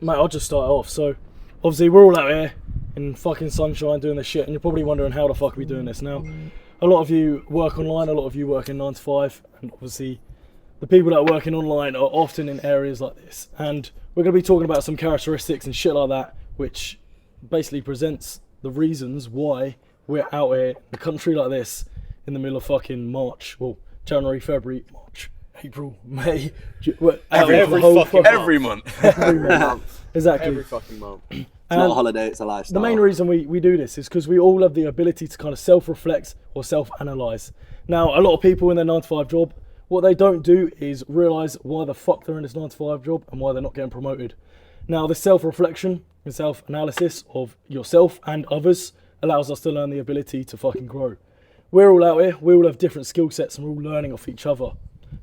Mate, I'll just start off. So, obviously, we're all out here in fucking sunshine doing this shit, and you're probably wondering how the fuck are we doing this now. A lot of you work online, a lot of you work in 9 to 5, and obviously, the people that are working online are often in areas like this. And we're going to be talking about some characteristics and shit like that, which basically presents the reasons why we're out here in a country like this in the middle of fucking March. Well, January, February, March, April, May. Every month. Every month. Exactly. Every fucking month. It's not a holiday, it's a lifestyle. The main reason we do this is because we all have the ability to kind of self-reflect or self-analyse. Now, a lot of people in their 9 to 5 job, what they don't do is realise why the fuck they're in this 9 to 5 job and why they're not getting promoted. Now, this self-reflection and self-analysis of yourself and others allows us to learn the ability to fucking grow. We're all out here, we all have different skill sets and we're all learning off each other.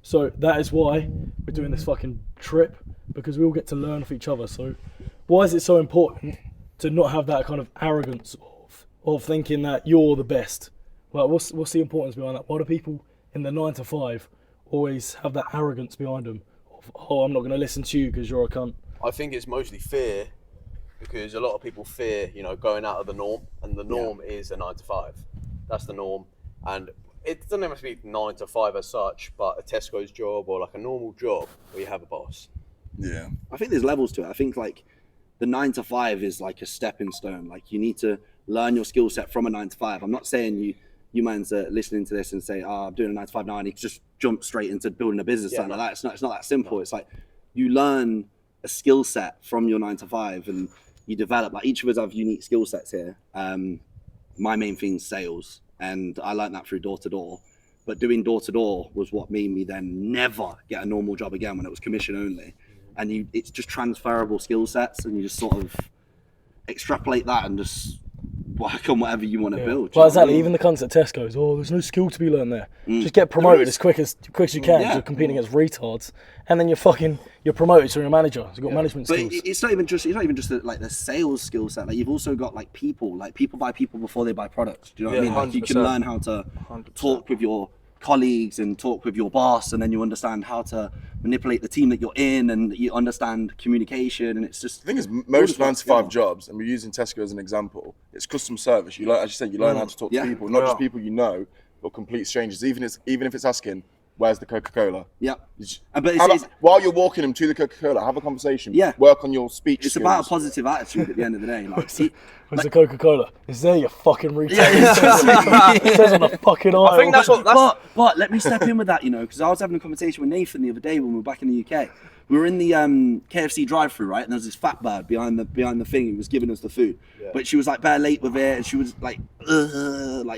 So that is why we're doing this fucking trip, because we all get to learn off each other. So why is it so important to not have that kind of arrogance of thinking that you're the best? Like, what's the importance behind that? Why do people in the 9 to 5 always have that arrogance behind them of, oh, I'm not going to listen to you because you're a cunt? I think it's mostly fear, because a lot of people fear, going out of the norm, and the norm is a 9 to 5. That's the norm, and it doesn't have to be 9 to 5 as such, but a Tesco's job or like a normal job where you have a boss. Yeah. I think there's levels to it. I think like the 9 to 5 is like a stepping stone. Like you need to learn your skill set from a 9 to 5. I'm not saying you man's listening to this and say, I'm doing a 9 to 5 now, and you just jump straight into building a business like that. It's not that simple. It's like you learn a skill set from your 9 to 5 and you develop. Like each of us have unique skill sets here. My main thing is sales, and I learned that through door to door. But doing door to door was what made me then never get a normal job again when it was commission only. And it's just transferable skill sets, and you just sort of extrapolate that and just work on whatever you want to build. Well, exactly. Even the cunts at Tesco's, there's no skill to be learned there. Just get promoted as quick as you can. You're competing against retards, and then you're promoted to a manager. You've got management skills. But it's not even just like the sales skill set. Like you've also got like people buy people before they buy products. Do you know what I mean? Like you can learn how to 100%. Talk with your colleagues and talk with your boss, and then you understand how to manipulate the team that you're in, and you understand communication. And it's just, the thing is, most 9 to 5 jobs, and we're using Tesco as an example, it's customer service. You learn, as you said, you learn how to talk to people, not just people you know, but complete strangers. Even if it's asking, where's the Coca-Cola? Yeah. While you're walking them to the Coca-Cola, have a conversation. Yeah. Work on your speech It's skills. about a positive attitude at the end of the day. Where's the Coca-Cola? It's there, you fucking retard. It says on the fucking aisle. I think that's what. But let me step in with that, because I was having a conversation with Nathan the other day when we were back in the UK. We were in the KFC drive-thru, right? And there was this fat bird behind the thing who was giving us the food. Yeah. But she was like bare late with it, and she was like,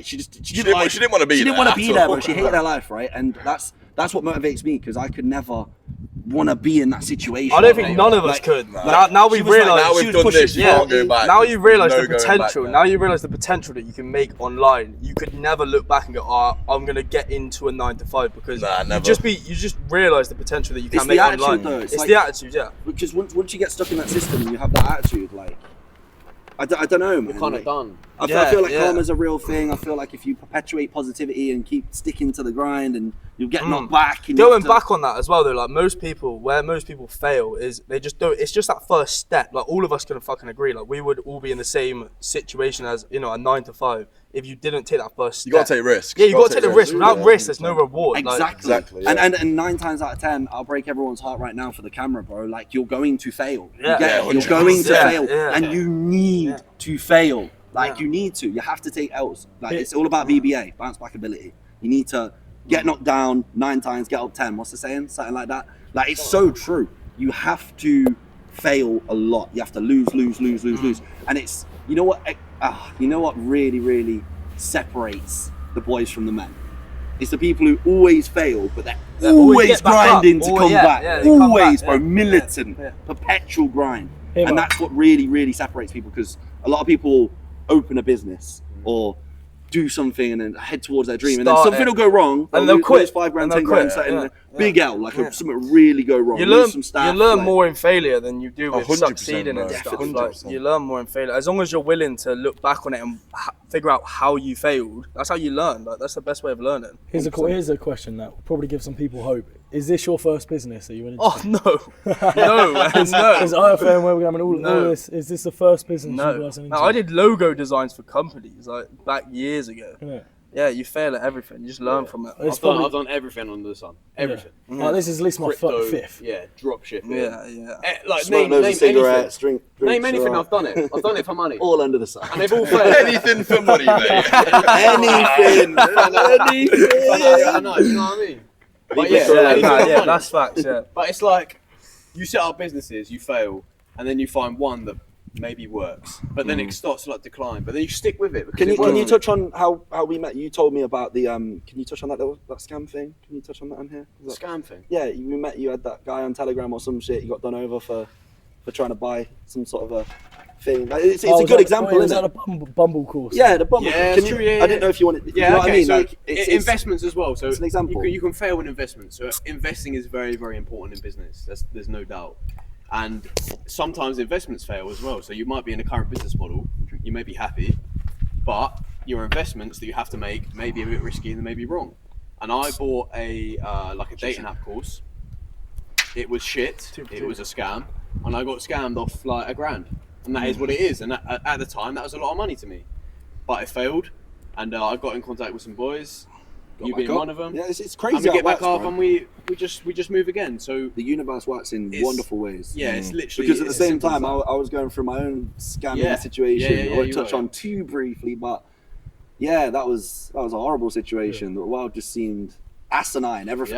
she didn't want to be there. She didn't want to be there, but she hated her life, right? And that's what motivates me, because I could never want to be in that situation. I don't think none of us could. Now we realise. Now we've done this. You can't go back. Now you realise the potential. Now you realise the potential that you can make online. You could never look back and go, I'm going to get into a 9 to 5, because you just realise the potential that you can make online. It's the attitude, yeah. Because once you get stuck in that system and you have that attitude, like, I don't know, man. You're kind of done. I feel like karma's a real thing. I feel like if you perpetuate positivity and keep sticking to the grind, and you'll get knocked back. Going back on that as well, though, like most people fail is they just don't. It's just that first step. Like all of us can fucking agree. Like we would all be in the same situation as a 9 to 5. If you didn't take that first step, you gotta take risks. Yeah, you gotta take the risk. Without risk, there's no reward. Exactly. Yeah. And 9 times out of 10, I'll break everyone's heart right now for the camera, bro. Like you're going to fail. You're going to fail, and you need to fail. Like you need to. You have to take L's. Like it's all about BBA, bounce back ability. You need to get knocked down 9 times, get up 10. What's the saying? Something like that. Like it's so true. You have to fail a lot. You have to lose. And it's you know what really, really separates the boys from the men. It's the people who always fail, but they're always grinding to come back. Always, bro. Militant, perpetual grind. And that's what really, really separates people, because a lot of people open a business or do something and then head towards their dream, and then something will go wrong, and they'll quit. 5 grand, 10 grand, big L, something will really go wrong. You learn more in failure than you do with succeeding and stuff. Like, you learn more in failure. As long as you're willing to look back on it and figure out how you failed, that's how you learn. Like that's the best way of learning. Here's a question that will probably give some people hope. is this your first business that you went into? Oh no, man, no. Is IFM where we're going all this? Is this the first business you guys went into? No, I did logo designs for companies like back years ago. Yeah. Yeah, you fail at everything. You just learn from it. I've done everything under the sun. Everything. Yeah. Like, this is at least my fifth. Yeah, drop shit. Yeah. Like name cigarettes, anything. Name anything. I've done it. I've done it for money. All under the sun. And they've all failed. Anything for money, mate. Anything. I know. You know what I mean? But yeah, that's facts. Yeah. But it's like you set up businesses, you fail, and then you find one that maybe works, but then it starts to like decline. But then you stick with it. Can you touch on how we met? You told me about the Can you touch on that scam thing? Can you touch on that on here? Scam thing? Yeah, we met. You had that guy on Telegram or some shit. You got done over for trying to buy some sort of a thing. Like, it's a good example, isn't it? Was that a Bumble course? Yeah, the Bumble. Yeah, I didn't know if you wanted. Yeah, you know what I mean? So like, it's investments as well. So it's an example. You can fail in investments. So investing is very, very important in business. There's no doubt. And sometimes investments fail as well. So you might be in a current business model, you may be happy, but your investments that you have to make may be a bit risky and they may be wrong. And I bought a dating app course. It was shit. It was a scam, and I got scammed off like $1,000. And that is what it is. And at the time, that was a lot of money to me. But it failed, and I got in contact with some boys. You being one of them. Yeah, it's crazy. And we get back up, and we just move again. So the universe works in wonderful ways. Yeah, it's literally because at the same time, I was going through my own scamming situation. I won't touch on too briefly, but yeah, that was a horrible situation. The world just seemed asinine. Everything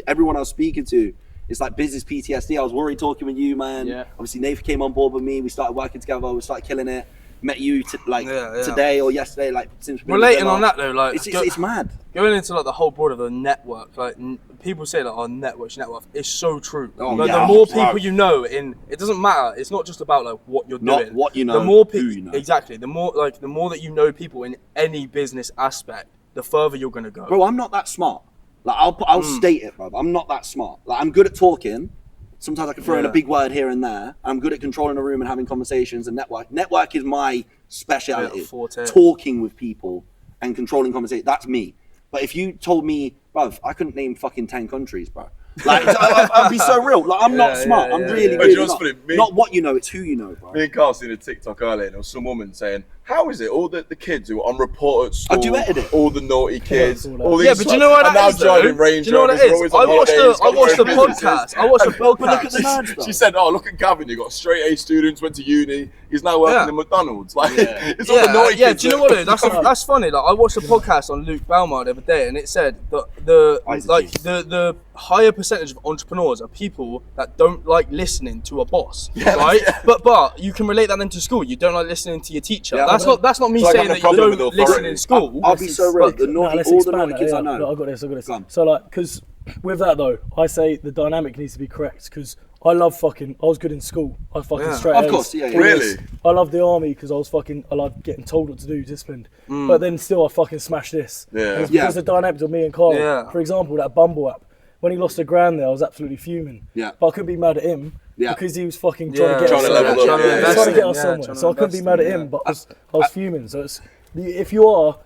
everyone I was speaking to, it's like business PTSD. I was worried talking with you, man. Yeah. Obviously, Nathan came on board with me. We started working together. We started killing it. Met you today or yesterday, like since relating on that though, like it's mad. Going into like the whole board of the network, like people say that our network's network. It's so true. Oh, like, the more people you know, it doesn't matter. It's not just about like what you're doing. Not what you know. The more who you know. Exactly. The more that you know people in any business aspect, the further you're gonna go. Bro, I'm not that smart. Like I'll state it, bro. I'm not that smart. Like I'm good at talking. Sometimes I can throw in a big word here and there. I'm good at controlling a room and having conversations and network. Network is my speciality. Talking with people and controlling conversation. That's me. But if you told me, bro, I couldn't name fucking 10 countries, bro. Like, I'd be so real. Like, I'm not smart. I'm really not. Not what you know, it's who you know, bro. Me and Carl seen a TikTok earlier, and there was some woman saying, how is it all the kids who are unreported at school, all the naughty kids, all these but do you know what that is, driving Range do you know what it is? I watched the podcast. Look at the nerds, though. She said, oh, look at Gavin, he got straight A students, went to uni, he's now working in McDonald's. Like, it's all the naughty kids. Yeah, do you know what it is? That's funny. Like, I watched a podcast on Luke Belmar the other day, and it said that the higher percentage of entrepreneurs are people that don't like listening to a boss, right? But you can relate that into school. You don't like listening to your teacher. That's not me saying that you don't listen in school. I'll be so real. All the naughty kids I know. I got this. So like, because with that though, I say the dynamic needs to be correct because I was good in school. I fucking straight A's. Of course, yeah. Really? I loved the army because I loved getting told what to do, disciplined. But then still I fucking smashed this. Yeah. Because the dynamic of me and Carl. Yeah. For example, that Bumble app. When he lost $1,000 there, I was absolutely fuming. Yeah. But I couldn't be mad at him because he was fucking trying to get us somewhere. So I couldn't be mad at him, but I was fuming. So if you are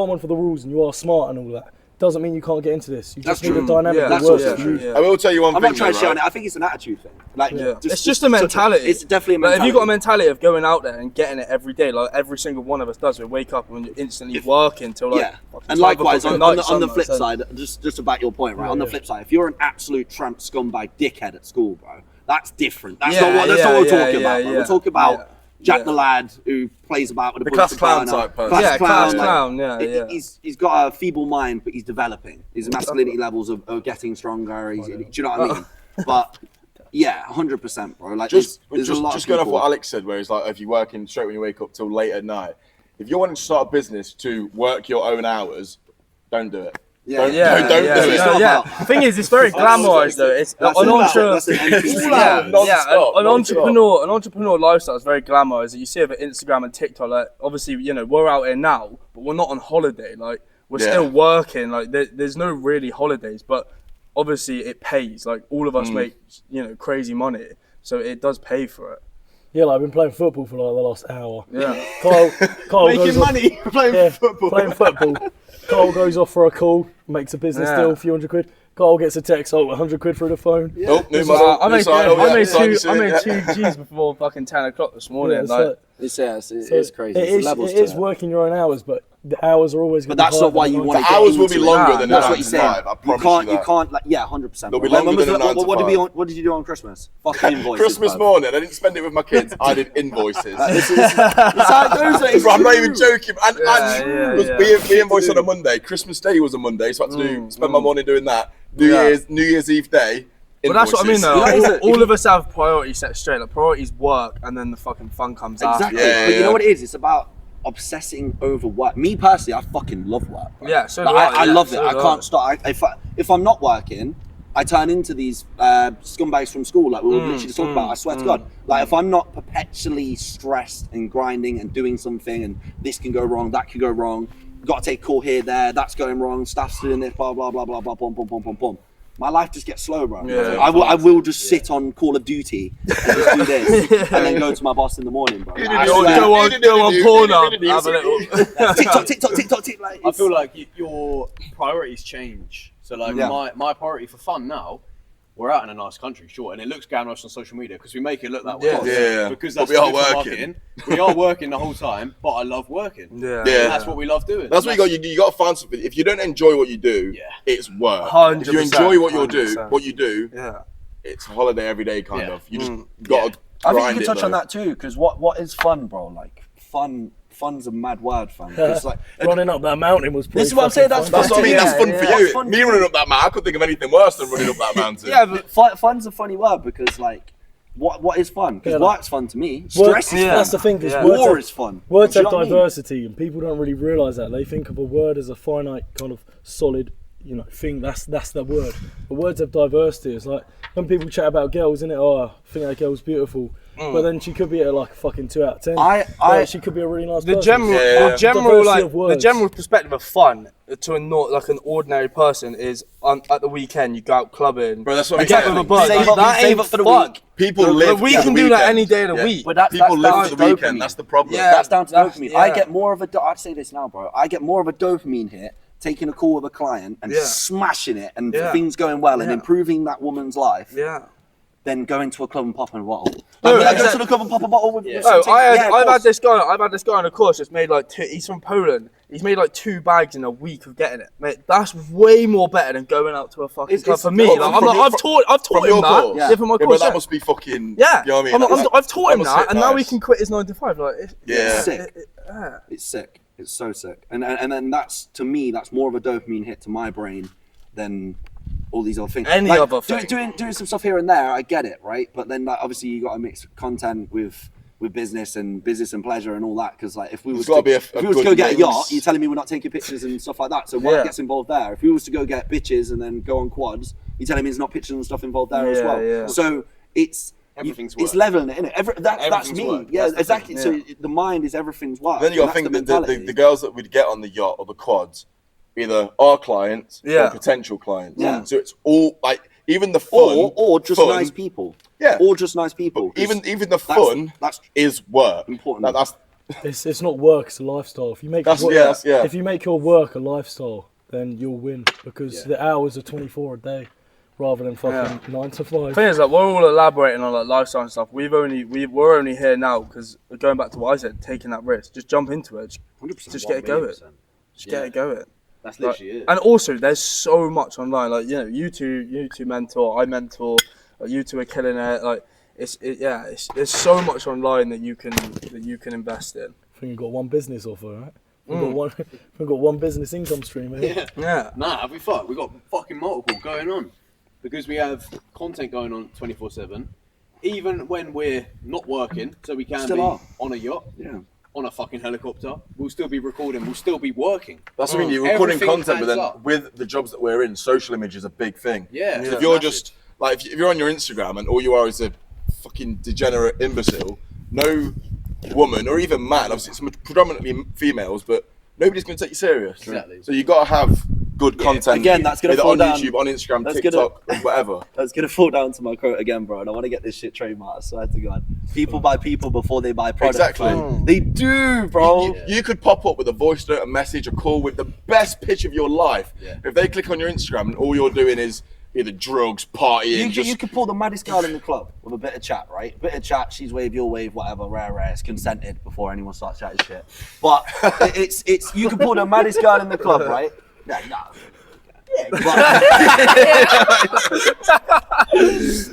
one for the rules and you are smart and all that, doesn't mean you can't get into this. You just need a dynamic that works for you. I will tell you one thing. I'm not trying to shit on it. I think it's an attitude thing. Like, it's just a mentality. It's definitely a mentality. But if you've got a mentality of going out there and getting it every day, like every single one of us does, we wake up and you're instantly working till like. Yeah. And likewise, on the flip side, just to back your point, right? On the flip side, if you're an absolute tramp scumbag dickhead at school, bro, that's different. That's not what we're talking about, bro. We're talking about Jack the lad who plays about with a class clown type person. Class clown. He's got a feeble mind, but he's developing. His masculinity levels are getting stronger. Do you know what I mean? But yeah, 100%, bro. Like just going off what Alex said, where it's like if you're working straight when you wake up till late at night, if you're wanting to start a business to work your own hours, don't do it. Don't do it. The thing is, it's very glamorized though. It's an entrepreneur lifestyle is very glamorized. You see it on Instagram and TikTok. Like, obviously, we're out here now, but we're not on holiday. Like, we're still working. Like, there's no really holidays, but obviously it pays. Like, all of us make crazy money, so it does pay for it. Yeah, like I've been playing football for like the last hour. Yeah. Carl making money playing football. Playing football. Carl goes off for a call, makes a business deal, a few £100. Carl gets a text, 100 quid through the phone. Yeah. Nope, new I model. made 2 G's before fucking 10 o'clock this morning. It's crazy. It is working your own hours, but the hours are always going to be. But that's not why you want to. The hours will be longer than that's what he's saying. I promise you can't. Like, 100%. They'll be longer than 9 to 5. What did you do on Christmas? Fucking invoices. Christmas morning, I didn't spend it with my kids. I did invoices. Bro, I'm not even joking. And we invoiced on a Monday. Christmas Day was a Monday, so I had to spend my morning doing that. New Year's Eve day. But that's what I mean though. All of us have priorities set straight. Like priorities work, and then the fucking fun comes out. Exactly. But you know what it is? It's about obsessing over work. Me personally, I fucking love work. Bro. Yeah, so do I love it. I can't stop. If I'm not working, I turn into these scumbags from school, like we were literally talking about. I swear to God, like if I'm not perpetually stressed and grinding and doing something, and this can go wrong, that can go wrong. Got to take a call here, there. That's going wrong. Staff's doing this. Blah blah blah blah blah. Boom boom boom boom boom. My life just gets slow, bro. Yeah, I will just sit on Call of Duty and just do this, and then go to my boss in the morning, bro. Go on Pornhub, have a little TikTok. Like, I feel like your priorities change. So like my priority for fun now, we're out in a nice country, sure, and it looks glamorous on social media because we make it look that way. Yeah. Because that's we are working. working. We are working the whole time, but I love working. Yeah. And that's what we love doing. That's what you got to find something. If you don't enjoy what you do, it's work. 100%, if you enjoy what you do, yeah, it's holiday every day kind of. You just got to I grind think you can touch though. on that too, because what is fun, bro? Like fun's a mad word, fam. It's like running up that mountain was pretty. This is what I'm saying. That's That's what I mean. That's fun for you. Fun Me running up that mountain, I couldn't think of anything worse than running up that mountain. Yeah, but fun's a funny word because like, what is fun? Because work's fun to me. Stress is fun. That's the thing. Because war is fun. Words have diversity, and people don't really realise that. They think of a word as a finite kind of solid, thing. That's the word. But words have diversity. It's like when people chat about girls, innit? Oh, I think that girl's beautiful. But then she could be at like a fucking 2 out of 10. She could be a really nice person. The general perspective of fun to an ordinary person is at the weekend you go out clubbing. Bro, that's what I'm get saying. with a bud. That ain't for the week. People live. We can do that any day of the week. But people live for the weekend. That's the problem. Yeah, that's down to dopamine. Yeah. I get more of a. I'd say this now, bro. I get more of a dopamine hit taking a call with a client and smashing it and things going well and improving that woman's life. Yeah. Than going to a club and popping a bottle. I go to the club and pop a bottle with. I've had this guy on a course that's made like he's from Poland. He's made like 2 bags in a week of getting it. Mate, that's way more better than going out to a fucking club for me. I've taught him that. Yeah, from my course. But that must be fucking. Yeah. You know what I mean? I've taught him that, and now he can quit his 9 to 5. Like, it's sick. It's sick. It's so sick. And then that's, to me, that's more of a dopamine hit to my brain than all these other things. Any other thing. Doing some stuff here and there, I get it, right? But then like, obviously you got to mix content with business and pleasure and all that. Because like if we was to go get a yacht, you're telling me we're not taking pictures and stuff like that. So what gets involved there? If we was to go get bitches and then go on quads, you're telling me there's not pictures and stuff involved there as well. Yeah. So it's leveling it, innit? That's me. Work. Yeah, that's exactly. Yeah. So the mind is everything's work. Then you got to think that the girls that we'd get on the yacht or the quads, either our clients or potential clients. Yeah. So it's all like even the fun or just nice people. Yeah. Or just nice people. Even the fun is work. Important. It's not work. It's a lifestyle. If you make if you make your work a lifestyle, then you'll win because the hours are 24 a day. Rather than fucking 9 to 5. The thing is, like, we're all elaborating on like lifestyle and stuff. We're only here now because going back to what I said, taking that risk, just jump into it, just get it going, get it going. That's literally it. And also, there's so much online. Like you two mentor, I mentor. Like, you two are killing it. Like there's so much online that you can invest in. I think you've got one business offer, right? We've got one business income stream here. Yeah. Nah, have we fucked? We've got fucking multiple going on. Because we have content going on 24/7, even when we're not working, so we can be on a yacht, on a fucking helicopter, we'll still be recording, we'll still be working. That's what I mean, you're recording content, but then with the jobs that we're in, social image is a big thing. Yeah. So if you're just, like, if you're on your Instagram and all you are is a fucking degenerate imbecile, no woman, or even man, obviously it's predominantly females, but nobody's going to take you serious. Exactly. So you got to have good content. Again, that's gonna fall on down. YouTube, on Instagram, TikTok, whatever. That's gonna fall down to my quote again, bro. And I want to get this shit trademarked. I swear to God, people buy people before they buy products. Exactly. They do, bro. You could pop up with a voice note, a message, a call with the best pitch of your life. Yeah. If they click on your Instagram and all you're doing is either drugs, partying, You could pull the maddest girl in the club with a bit of chat, right? Bit of chat, she's wave, you'll wave, whatever, rare. It's consented before anyone starts chatting shit. But it's you can pull the maddest girl in the club, right? Yeah, no.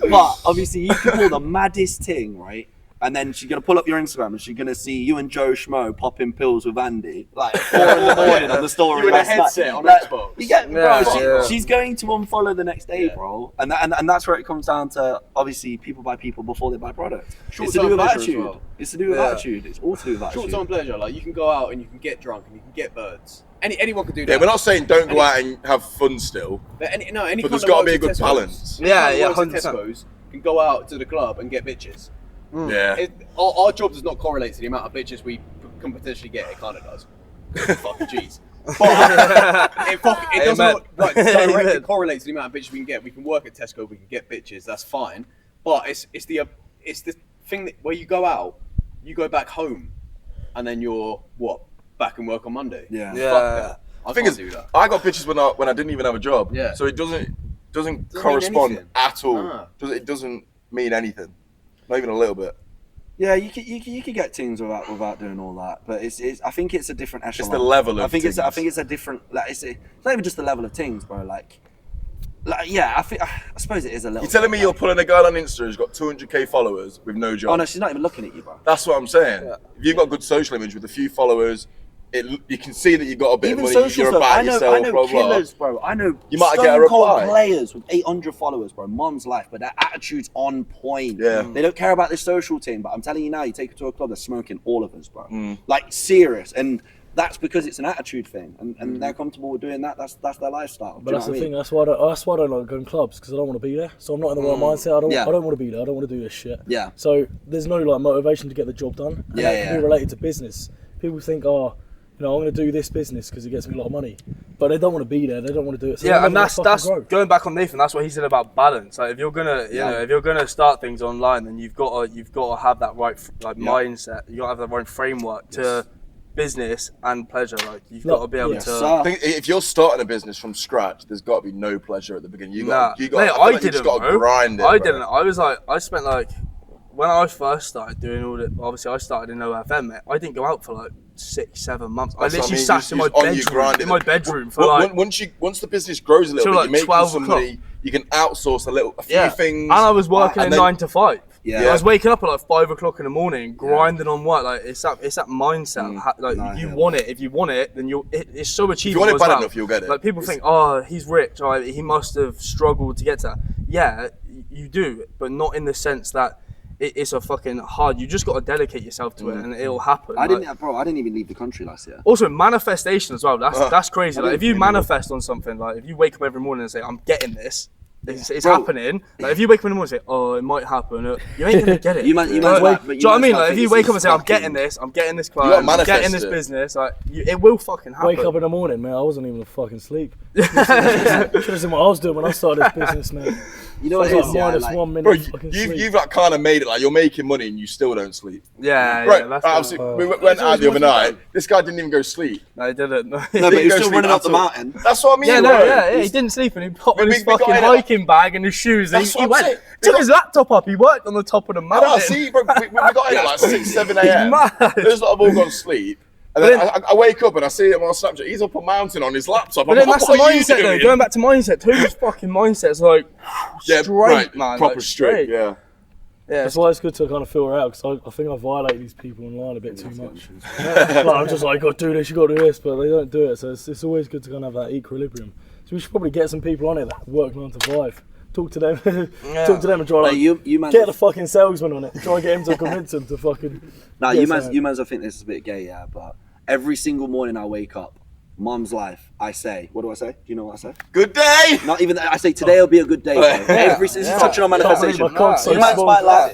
But obviously you can pull the maddest thing, right? And then she's gonna pull up your Instagram and she's gonna see you and Joe Schmo popping pills with Andy, like 4 in the morning on the story. You in a last night. headset on Like, Xbox. You get, bro, Yeah. she's going to unfollow the next day, bro. And that's where it comes down to, obviously, people buy people before they buy products. It's to do with pleasure as attitude. well. It's to do with attitude. It's all to do with attitude. Short-term pleasure, like you can go out and you can get drunk and you can get birds. Anyone can do that. Yeah, we're not saying don't go out and have fun still. But any But kind there's of got to be a works good at Tesco's- balance. any kind of Yeah, works at 100%. Tesco's can go out to the club and get bitches. Yeah. Our job does not correlate to the amount of bitches we can potentially get. It kind of does. Fucking jeez. But it does not directly correlate to the amount of bitches we can get. We can work at Tesco, we can get bitches. That's fine. But it's the thing that where you go out, you go back home, and then you're back and work on Monday. Yeah. Fuck Yeah. that. I thing can't is, do that. I got bitches when I didn't even have a job. Yeah. So it doesn't mean correspond anything. at all. Ah. It doesn't mean anything. Not even a little bit. Yeah, you could get things without doing all that, but it's I think it's a different echelon. the level of I think it's things. a different, like it's not even just the level of things, bro. Like yeah, I suppose it is a little. You're telling me bit, you're like, pulling a girl on Insta who's got 200k followers with no job? Oh no, she's not even looking at you, bro. That's what I'm saying. If you've got good social image with a few followers, you can see that you've got a bit Even of money. social You're stuff. about I know yourself, blah, blah. killers, bro. I know You might get a stone cold reply. players with 800 followers, bro. Mom's life, but their attitude's on point. Yeah. They don't care about this social thing, but I'm telling you now, you take her to a club, they're smoking all of us, bro. Mm. Like serious, and that's because it's an attitude thing, and they're comfortable with doing that. That's their lifestyle. But that's the thing. That's why I don't like going clubs, because I don't want to be there. So I'm not in the right mindset. I don't want to be there. I don't want to do this shit. Yeah. So there's no like motivation to get the job done. And that can be related to business. People think, I'm going to do this business because it gets me a lot of money, but they don't want to be there. They don't want to do it. So Yeah, and that's grow. going back on Nathan. That's what he said about balance. Like if you're gonna, if you're gonna start things online, then you've got to have that right mindset. You got to have the right framework to business and pleasure. Like you've got to be able to. I think if you're starting a business from scratch, there's got to be no pleasure at the beginning. You got, Mate, I didn't, got to grind it. I didn't. I was like, I spent like, when I first started doing all that. Obviously, I started in OFM. Mate, I didn't go out for like 6-7 months. I literally sat in my bedroom for like. Once the business grows a little bit, like you make 12 somebody. You can outsource a few things. And I was working at 9 to 5. Yeah. I was waking up at like 5 o'clock in the morning, grinding on work. Like it's that mindset. Like you want it. If you want it, then it's so achievable. If you want it bad as well. enough, you'll get it. Like people think, oh, he's rich. Right? He must have struggled to get to that. Yeah, you do, but not in the sense that it's a fucking hard. You just got to dedicate yourself to it, and it'll happen. I didn't even leave the country last year. Also, manifestation as well. That's crazy. Like if you manifest on something, like if you wake up every morning and say, "I'm getting this," it's happening. Like if you wake up in the morning and say, "Oh, it might happen," you ain't gonna get it. Do you know what I mean? Like if you wake up and say, "I'm getting this client, I'm getting this business," like it will fucking happen. Wake up in the morning, man. I wasn't even fucking asleep. Should have seen what I was doing when I started this business, man. You know what it is, minus 1 minute. Bro, fucking sleep. you've like kind of made it like you're making money and you still don't sleep. Yeah, Right, that's obviously, we went out the other night. This guy didn't even go sleep. No, he didn't. No, but Didn't you're go still sleep running up at the all. mountain. That's what I mean. Yeah, he didn't sleep and he popped on We- his we got fucking in hiking bag and his shoes. And That's he what I'm went, saying. took his laptop up. He worked on the top of the mountain. I see, bro. We got in at like 6, 7 a.m. mad. There's like I've all gone to sleep. And then I wake up and I see him on Snapchat. He's up a mountain on his laptop. But I'm then like, that's the what are you mindset though. doing? Going back to mindset, Toby's fucking mindset's like straight, man. Proper like, straight, yeah. Yeah, That's why it's good to kind of feel her out, because I think I violate these people online a bit too much. Like, I'm just like, you got to do this, you got to do this, but they don't do it. So it's always good to kind of have that equilibrium. So we should probably get some people on it that work 9 to 5. Talk to them, talk to them and try Like, like you man, get the fucking salesman on it. Try and get him to convince him to fucking. Nah, get you something. mans, I think this is a bit gay, yeah. But every single morning I wake up, Mom's life, I say, what do I say? Do you know what I say? Good day. Not even that. I say today will be a good day. This is touching on manifestation. My cock's so In my small. life,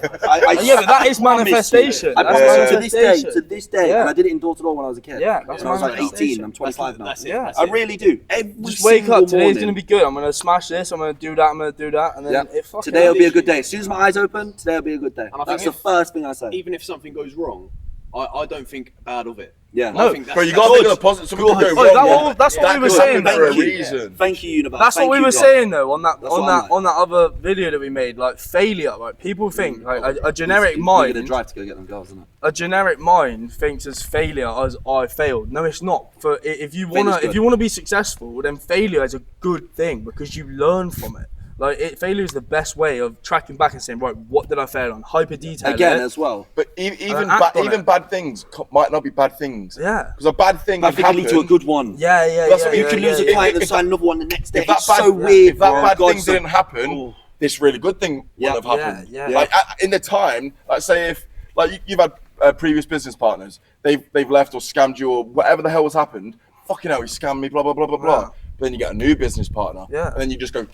Yeah, but that is manifestation. I That's promise manifestation. to this day, and I did it in door-to-door when I was a kid. Yeah, that's when I was like manifestation. 18. I'm 25 now. That's it. Yeah. That's I it. really do. Every Just wake single up. Today's morning. gonna be good. I'm gonna smash this. I'm gonna do that. I'm gonna do that, and then it fucking. Today will be a good day. As soon as my eyes open, today will be a good day. And I That's think the first thing I say. Even if something goes wrong, I don't think bad of it. Yeah. I think Bro, you gotta think of the positive. Something could go wrong. That's what we were saying. For a reason. Thank you, Universe. That's what we were saying though on that That's what I'm like. on that other video that we made. Like failure, like people think like a generic We're mind. gonna drive to go get them girls, isn't it? A generic mind thinks as failure as I failed. No, it's not. For if you wanna be successful, then failure is a good thing because you learn from it. Like failure is the best way of tracking back and saying, right, what did I fail on? Hyper detail Again, as well. But even even bad things might not be bad things. Yeah. Because a bad thing That can lead to a good one. Yeah. That's what You can lose a client and sign another one the next day. If that It's so bad, weird. if that bro. bad God, thing so- didn't happen, this really good thing wouldn't have happened. Yeah. Like in the time, like say if like you've had previous business partners, they've left or scammed you or whatever the hell has happened. Fucking hell, he scammed me. Blah blah blah blah blah. But then you get a new business partner. Yeah. And then you just go.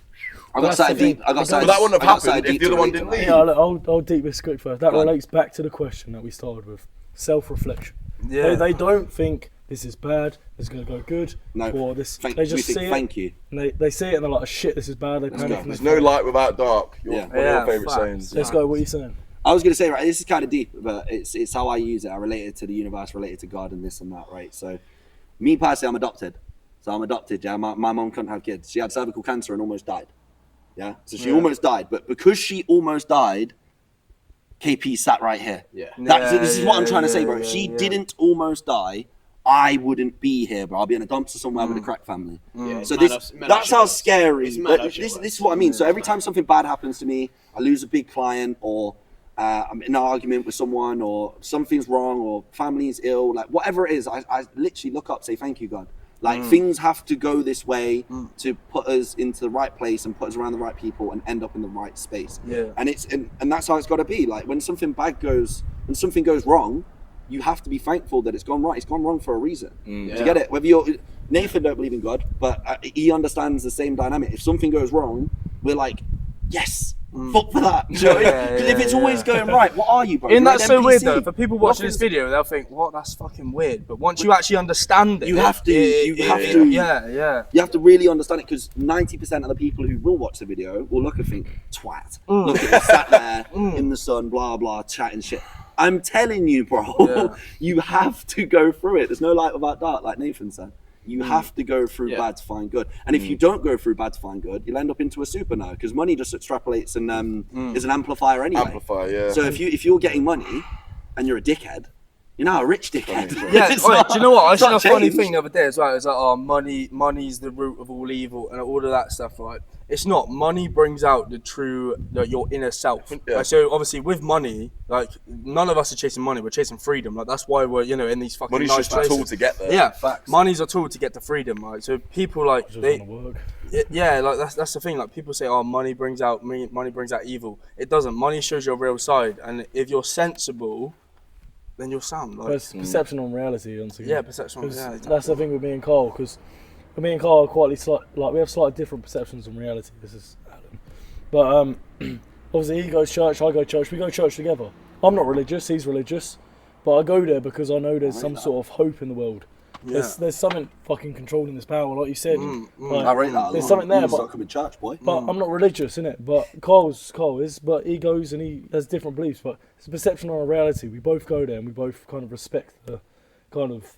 I got started deep. But that wouldn't have happened if the other one didn't leave. Yeah, I'll deep this quick first. That relates back to the question that we started with: self-reflection. Yeah. They don't think this is bad. This is going to go good. No. Or this. Thank, They we just think, see it. thank you. And they see it and they're like, oh, "Shit, this is bad." They panic. go. And There's they no light without dark. One of your favourite facts. sayings. Let's go. What are you saying? I was gonna say, right, this is kind of deep, but it's how I use it. I relate it to the universe, related to God, and this and that, right? So, me personally, I'm adopted. So I'm adopted. Yeah, my mom couldn't have kids. She had cervical cancer and almost died. Yeah, so she almost died, but because she almost died, KP sat right here. Yeah. This is what I'm trying to say, bro. If she didn't almost die, I wouldn't be here, bro. I'll be in a dumpster somewhere with a crack family. Yeah, So it's that's how scary. It's mad how This shit is works. what I mean. So every time something bad happens to me, I lose a big client, or I'm in an argument with someone, or something's wrong, or family is ill, like whatever it is, I literally look up, say thank you, God. Like things have to go this way to put us into the right place and put us around the right people and end up in the right space. Yeah. And and that's how it's got to be. Like when something goes wrong, you have to be thankful that it's gone right. It's gone wrong for a reason. Do you get it? Whether Nathan don't believe in God, but he understands the same dynamic. If something goes wrong, we're like, yes, fuck for that. Because if it's always going right, what are you, bro? Isn't You're that an so weird NPC. though? For people watching this video, they'll think, "What? That's fucking weird." But once you actually understand it, You have to. Yeah. You have to really understand it, because 90% of the people who will watch the video will look and think, twat. Look at him sat there in the sun, blah, blah, chatting shit. I'm telling you, bro, you have to go through it. There's no light without dark, like Nathan said. You have to go through bad to find good. And if you don't go through bad to find good, you'll end up into a super now, because money just extrapolates and is an amplifier anyway. Amplifier, yeah. So if you're getting money and you're a dickhead, you're now a rich dickhead. Yeah, It's wait, not- do you know what? I it's said not a funny changed. thing the other day as well. It's like, oh, money's the root of all evil and all of that stuff, right? It's not. Money brings out your inner self. Yeah. Like, so obviously with money, like none of us are chasing money. We're chasing freedom. Like that's why we're in these fucking Money's nice just a places. tool to get there. Yeah, Facts. money's a tool to get to freedom, right? So people like Just they. wanna work. Yeah, like that's the thing. Like people say, "Oh, money brings out evil." It doesn't. Money shows your real side, and if you're sensible, then you're sound. Like, But it's perception on reality, once again. yeah, perception. 'Cause Yeah, exactly. that's the thing with me and Carl, because me and Carl are we have slightly different perceptions on reality. This is Adam, but obviously he goes church, I go church, we go church together. I'm not religious, he's religious, but I go there because I know there's some sort of hope in the world. Yeah. There's something fucking controlling this power, like you said. Like, I rate that a there's lot. something there, You but start coming to church, boy. I'm not religious, innit? But Carl is, but he goes and he has different beliefs. But it's a perception on a reality. We both go there and we both kind of respect the kind of.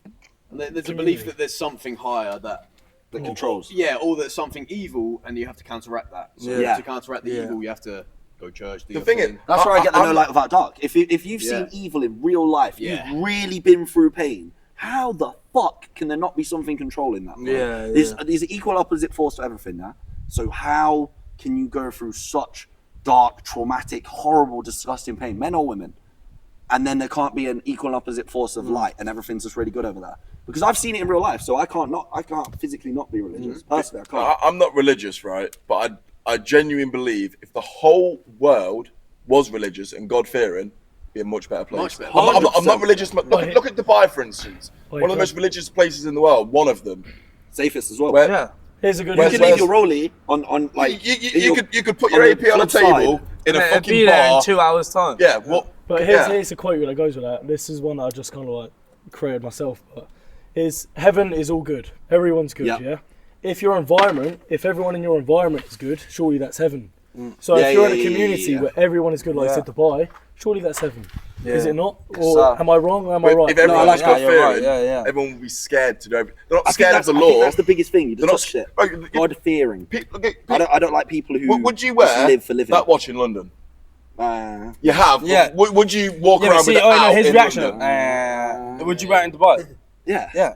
And there's a belief that there's something higher that controls. Yeah, or there's something evil, and you have to counteract that. So Yeah. to counteract the evil, you have to go church. The thing is, That's where I get the no I'm- light without dark. If you've Yeah. seen evil in real life, Yeah. you've really been through pain. How the fuck can there not be something controlling that? Bro? Yeah, There's an equal opposite force to everything. Yeah. So how can you go through such dark, traumatic, horrible, disgusting pain, men or women, and then there can't be an equal and opposite force of light, and everything's just really good over there? Because I've seen it in real life, so I can't physically not be religious. Personally, I can't. I'm not religious, right? But I genuinely believe if the whole world was religious and God-fearing, be a much better place. Much better. I'm not religious. Look at Dubai, for instance. One of the most religious places in the world. One of them. Safest as well. Here's a good. You can leave your rollie on like. You could put your AP on a table in a fucking be there bar in 2 hours time. Yeah. What? But here's a quote that goes with that. This is one that I just kind of like created myself. But heaven is all good. Everyone's good. Yeah. If everyone in your environment is good, surely that's heaven. So if you're in a community where everyone is good, like I said, Dubai, surely that's heaven. Is it not? Or am I wrong or am I right? If everyone was God-fearing, everyone would be scared to do everything. They're not scared of the law. I think that's the biggest thing. You just shit. God-fearing. I don't like people who would you wear live for living. that watch in London? You have? Yeah. Would you walk around with it out his in reaction. London? Would you wear it in Dubai? Yeah.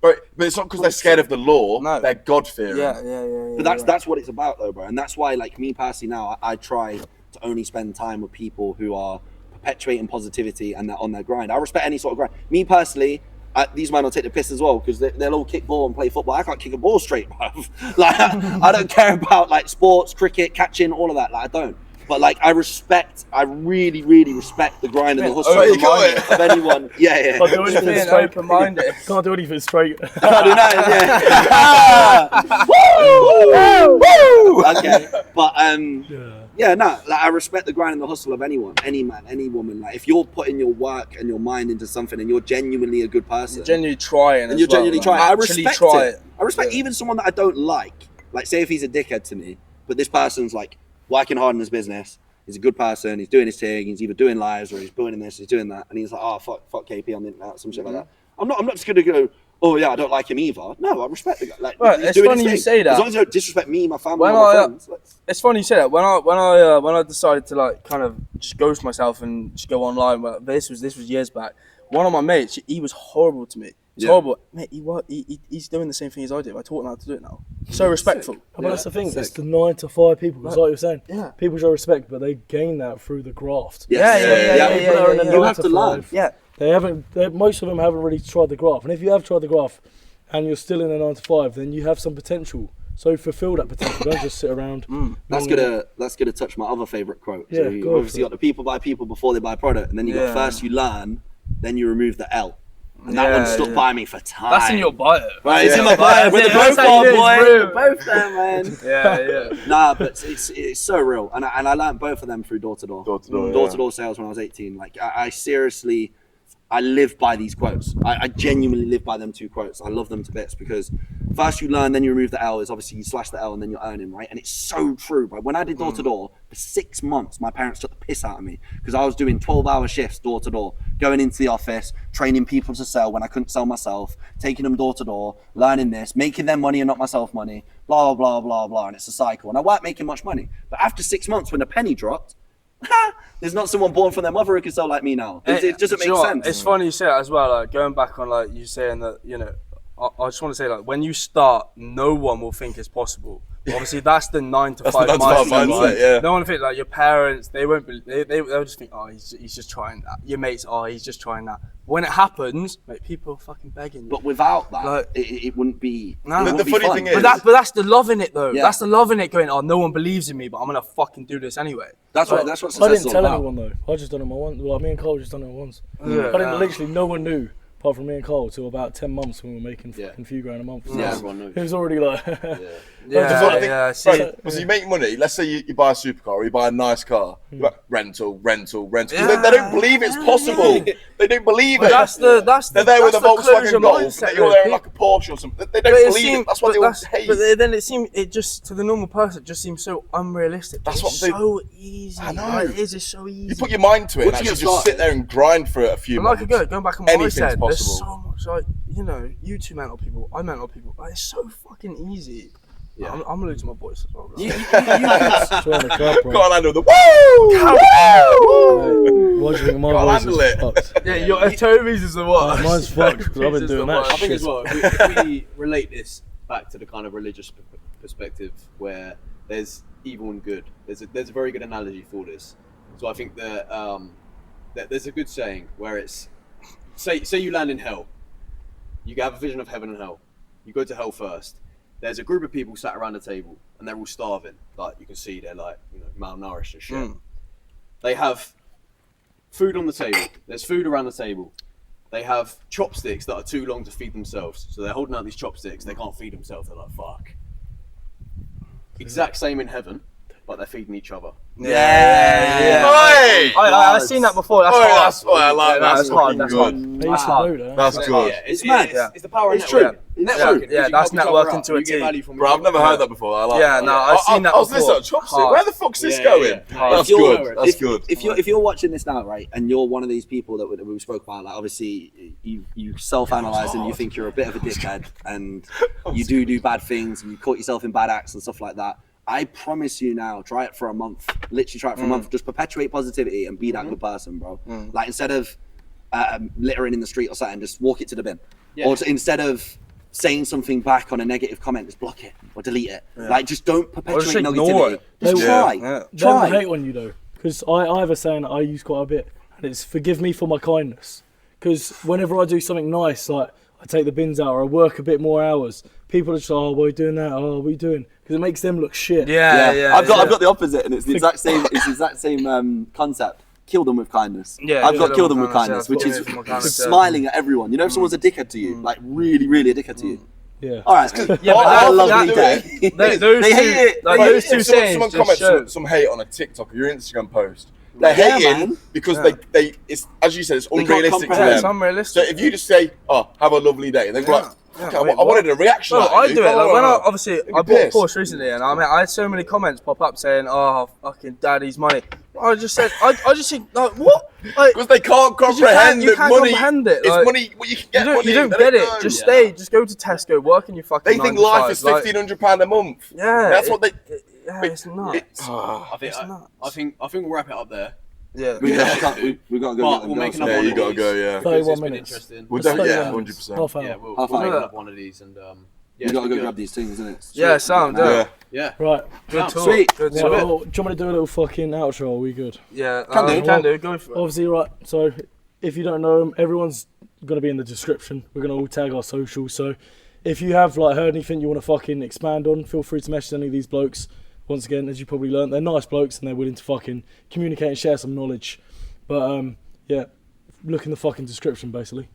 But it's not because they're scared of the law. No. They're God-fearing. Yeah. But that's what it's about, though, bro. And that's why, like, me personally now, I try to only spend time with people who are perpetuating positivity and they're on their grind. I respect any sort of grind. Me personally, these men will take the piss as well because they'll all kick ball and play football. I can't kick a ball straight, bro. Like, I don't care about, like, sports, cricket, catching, all of that. Like, I don't. But like I really, really respect the grind and the hustle of anyone. Yeah. Can't do anything straight. Open-minded. Can't do anything straight. Can't do that. Yeah. Woo! Okay, but like I respect the grind and the hustle of anyone, any man, any woman. Like if you're putting your work and your mind into something and you're genuinely a good person, you're genuinely trying, and you're genuinely trying. I respect it. I respect Yeah. even someone that I don't like. Like say if he's a dickhead to me, but this person's like working hard in his business. He's a good person. He's doing his thing. He's either doing lives or he's doing this. He's doing that, and he's like, "Oh, fuck KP on the internet," some shit like that. I'm not just gonna go, "Oh yeah, I don't like him either." No, I respect the guy. Like, it's funny you say that. As long as you don't disrespect me, my family, my friends. It's funny you say that. When I decided to like kind of just ghost myself and just go online, well, this was years back. One of my mates, he was horrible to me. It's horrible, mate. He's doing the same thing as I do. I taught him how to do it now. So respectful. But that's the thing. It's the 9 to 5 people. That's like you're saying. Yeah. People show respect, but they gain that through the graft. Yeah. You have to learn. Yeah. Most of them haven't really tried the graft. And if you have tried the graft, and you're still in a 9 to 5, then you have some potential. So fulfill that potential. Don't just sit around. That's gonna touch my other favorite quote. So you obviously got the people buy people before they buy product, and then you got first you learn, then you remove the L. And that one stuck by me for time. That's in your bio. Right, it's in my bio. With the profile, boy. Both there, man. Yeah. Nah, but it's so real. And I learned both of them through door-to-door. Door-to-door sales when I was 18. Like, I seriously, I live by these quotes. I genuinely live by them two quotes. I love them to bits because first you learn, then you remove the L. Is obviously you slash the L and then you're earning, right? And it's so true, bro. When I did door-to-door, for 6 months, my parents took the piss out of me because I was doing 12-hour shifts door-to-door, going into the office, training people to sell when I couldn't sell myself, taking them door-to-door, learning this, making them money and not myself money, blah, blah, blah, blah. And it's a cycle. And I weren't making much money. But after 6 months, when the penny dropped, there's not someone born from their mother who can sell like me now. It doesn't make sense. It's funny you say that as well. Like going back on like you saying that, you know, I just want to say like when you start, no one will think it's possible. Obviously, that's the 9 to 5 mindset. Yeah. No one think like your parents. They won't. They'll just think, oh, he's just trying that. Your mates, oh, he's just trying that. When it happens, mate, people are fucking begging you. But without that, like, it wouldn't be. No, the funny thing is, but that's the love in it though. Yeah. That's the love in it. Going, oh, no one believes in me, but I'm gonna fucking do this anyway. That's what. That's what. I didn't tell anyone though. I just done it my one. Well, me and Cole just done it once. Literally, no one knew. Apart from me and Cole, till about 10 months when we were making fucking few grand a month. So it was already like... So you make money, let's say you buy a supercar or you buy a nice car, you buy rental. They don't believe it's possible. They don't believe it. They're there with a Volkswagen Golf, and you're there in like a Porsche or something. They don't believe it. That's why they all hate. But then it just, to the normal person, it just seems so unrealistic. That's what so easy. I know. It's so easy. You put your mind to it and actually just sit there and grind for a few months. Going back on what I said, possible. there's so much, like, you know, you two mental people, I mental people, like, it's so fucking easy. Yeah. I'm losing my voice as well. Go on, handle the woo! What do you think my voice is fucked? Yeah, Toby's is the worst. Mine's fucked because I've been doing that shit. I think as well, if we relate this back to the kind of religious perspective where there's evil and good, there's a very good analogy for this. So I think that there's a good saying where it's, say you land in hell, you have a vision of heaven and hell, you go to hell first. There's a group of people sat around the table and they're all starving. Like you can see they're like, you know, malnourished and shit. They have food on the table. There's food around the table. They have chopsticks that are too long to feed themselves. So they're holding out these chopsticks. They can't feed themselves. They're like, fuck. Exact same in heaven, but they're feeding each other. Yeah. I've seen that before. That's hard. That's hard. That's hard. That's good. It's mad. It's the power of networking. Networking. Yeah, that's networking to a T. Bro, I've never heard that before. I like that. No, I've seen that before. I was listening to Chopstick. Where the fuck's this going? That's good. That's good. If you're watching this now, right, and you're one of these people that we spoke about, like obviously you self-analyze and you think you're a bit of a dickhead and you do bad things and you caught yourself in bad acts and stuff like that. I promise you now, try it for a month. Literally try it for a month. Just perpetuate positivity and be that good person, bro. Like instead of littering in the street or something, just walk it to the bin. Or instead of saying something back on a negative comment, just block it or delete it. Like just don't perpetuate negativity. Just try. Try. Hate on you though, because I have a saying I use quite a bit, and it's forgive me for my kindness. Because whenever I do something nice, like I take the bins out or I work a bit more hours, people are just like, oh, what are you doing that? Oh, what are you doing? Because it makes them look shit. I've got the opposite, and it's the exact same. It's the exact same concept. Kill them with kindness. I've got kill them with kindness, which is smiling at everyone. You know, if someone's a dickhead to you, like really, really a dickhead to you. All right. Yeah, but have a lovely day. They hate it. Like those two sayings. Someone comments some hate on a TikTok or your Instagram post. They're hating because they it's, as you said, it's unrealistic to them. It's unrealistic. So if you just say, "Oh, have a lovely day," they're like, I wanted a reaction. No, I do it. Like when I bought a Porsche recently, and I had so many comments pop up saying, "Oh, fucking daddy's money." I just said, I just think, like, what? Because they can't comprehend you can't money. Comprehend it. It's like, money. Well, you can get money. You don't get it. Just stay. Just go to Tesco. Work in your fucking. They think life is £1,500 a month. Yeah, that's what they. Yeah, it's not. I think we'll wrap it up there. Yeah, we got to go. We'll make another one. You got to go. Yeah. 31 minutes. Interesting. We'll definitely, 100%. Yeah, we'll make another one of these and. We gotta go grab these things, isn't it? Yeah, sound. Yeah. Right. Good talk. Sweet. Good talk. Well, do you want me to do a little fucking outro? Are we good? Yeah. Can do. Go for it. Obviously, right. So, if you don't know them, everyone's gonna be in the description. We're gonna all tag our socials. So, if you have like heard anything you want to fucking expand on, feel free to message any of these blokes. Once again, as you probably learned, they're nice blokes and they're willing to fucking communicate and share some knowledge. But yeah, look in the fucking description, basically.